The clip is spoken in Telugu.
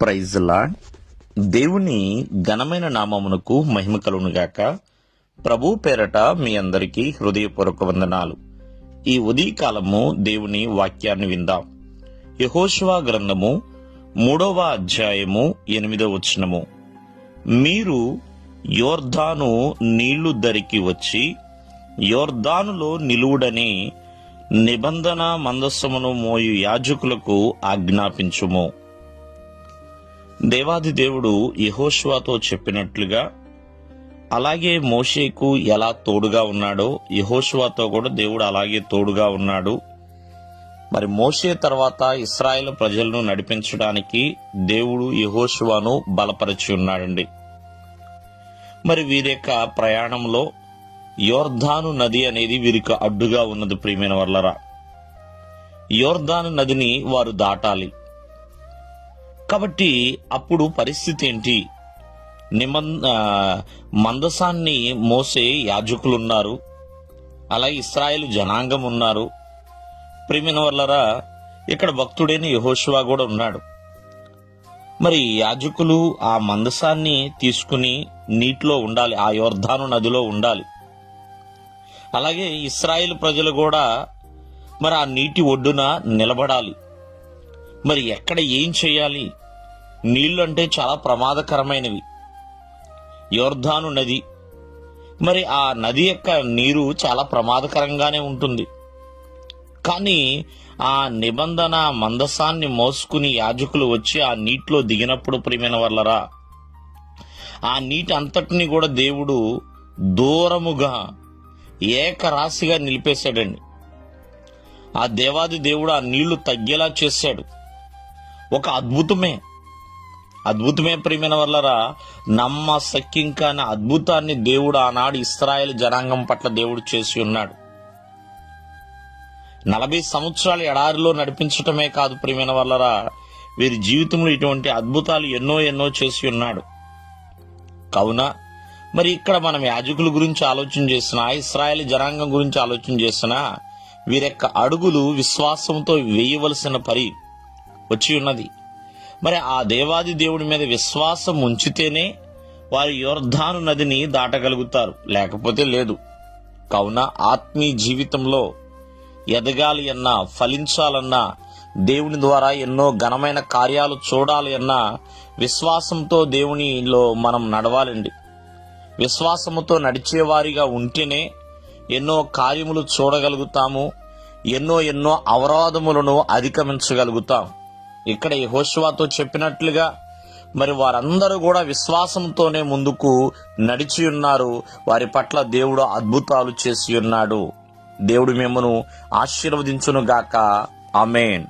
Praise lord. దేవుని ఘనమైన నామమునకు మహిమ కలుగునుగాక. ప్రభు పేరట మీ అందరికీ హృదయపూర్వక వందనాలు. ఈ ఉదయకాలము దేవుని వాక్యాన్ని విందాం. యెహోషువ గ్రంథము 3వ అధ్యాయము 8వ వచనము. మీరు యోర్దాను నీళ్లు దరికి వచ్చి యోర్దానులో నిలువుడని నిబంధన మందస్సమును మోయు యాజకులకు ఆజ్ఞాపించుము. దేవాది దేవుడు యెహోషువతో చెప్పినట్లుగా అలాగే మోషేకు ఎలా తోడుగా ఉన్నాడో యెహోషువతో కూడా దేవుడు అలాగే తోడుగా ఉన్నాడు. మరి మోషే తర్వాత ఇశ్రాయేలు ప్రజలను నడిపించడానికి దేవుడు యెహోషువను బలపరిచి ఉన్నాడండి. మరి వీరి యొక్క ప్రయాణంలో యోర్దాను నది అనేది వీరికి అడ్డుగా ఉన్నది. ప్రియమైన వర్లరా, యోర్దాను నదిని వారు దాటాలి. కాబట్టి అప్పుడు పరిస్థితి ఏంటి? మందసాన్ని మోసే యాజకులున్నారు, అలాగే ఇశ్రాయేలు జనాంగం ఉన్నారు. ప్రియమైన వర్లరా, ఇక్కడ భక్తుడైన యెహోషువ కూడా ఉన్నాడు. మరి యాజకులు ఆ మందసాన్ని తీసుకుని నీటిలో ఉండాలి, ఆ యోర్దాను నదిలో ఉండాలి. అలాగే ఇశ్రాయేలు ప్రజలు కూడా మరి ఆ నీటి ఒడ్డున నిలబడాలి. మరి ఎక్కడ ఏం చేయాలి? నీళ్లు అంటే చాలా ప్రమాదకరమైనవి. యోర్దాను నది, మరి ఆ నది యొక్క నీరు చాలా ప్రమాదకరంగానే ఉంటుంది. కానీ ఆ నిబంధన మందసాన్ని మోసుకుని యాజకులు వచ్చి ఆ నీటిలో దిగినప్పుడు ప్రియమైన వర్లరా, ఆ నీటి అంతటిని కూడా దేవుడు దూరముగా ఏకరాశిగా నిలిపేశాడండి. ఆ దేవాది దేవుడు ఆ నీళ్లు తగ్గేలా చేశాడు. ఒక అద్భుతమే ప్రియమైన వర్లరా. నమ్మశక్యం కాని అద్భుతాన్ని దేవుడు ఆనాడు ఇశ్రాయేలు జనాంగం పట్ల దేవుడు చేసి ఉన్నాడు. 40 సంవత్సరాలు ఎడారిలో నడిపించటమే కాదు ప్రియమైన వర్లరా, వీరి జీవితంలో ఇటువంటి అద్భుతాలు ఎన్నో చేసి ఉన్నాడు. కావున మరి ఇక్కడ మనం యాజకుల గురించి ఆలోచన చేసినా, ఇశ్రాయేలు జనాంగం గురించి ఆలోచన చేసినా, వీరి యొక్క అడుగులు విశ్వాసంతో వేయవలసిన పరి వచ్చి ఉన్నది. మరి ఆ దేవాది దేవుడి మీద విశ్వాసం ఉంచితేనే వారి యోర్దాను నదిని దాటగలుగుతారు, లేకపోతే లేదు. కావున ఆత్మీయ జీవితంలో ఎదగాలి అన్నా, ఫలించాలన్నా, దేవుని ద్వారా ఎన్నో ఘనమైన కార్యాలు చూడాలి అన్నా విశ్వాసంతో దేవునిలో మనం నడవాలండి. విశ్వాసముతో నడిచేవారిగా ఉంటేనే ఎన్నో కార్యములు చూడగలుగుతాము, ఎన్నో అవరోధములను అధిగమించగలుగుతాం. ఇక్కడ యెహోషువతో చెప్పినట్లుగా మరి వారందరూ కూడా విశ్వాసంతోనే ముందుకు నడిచి ఉన్నారు. వారి పట్ల దేవుడు అద్భుతాలు చేసి ఉన్నాడు. దేవుడు మిమ్మను ఆశీర్వదించును గాక. ఆమేన్.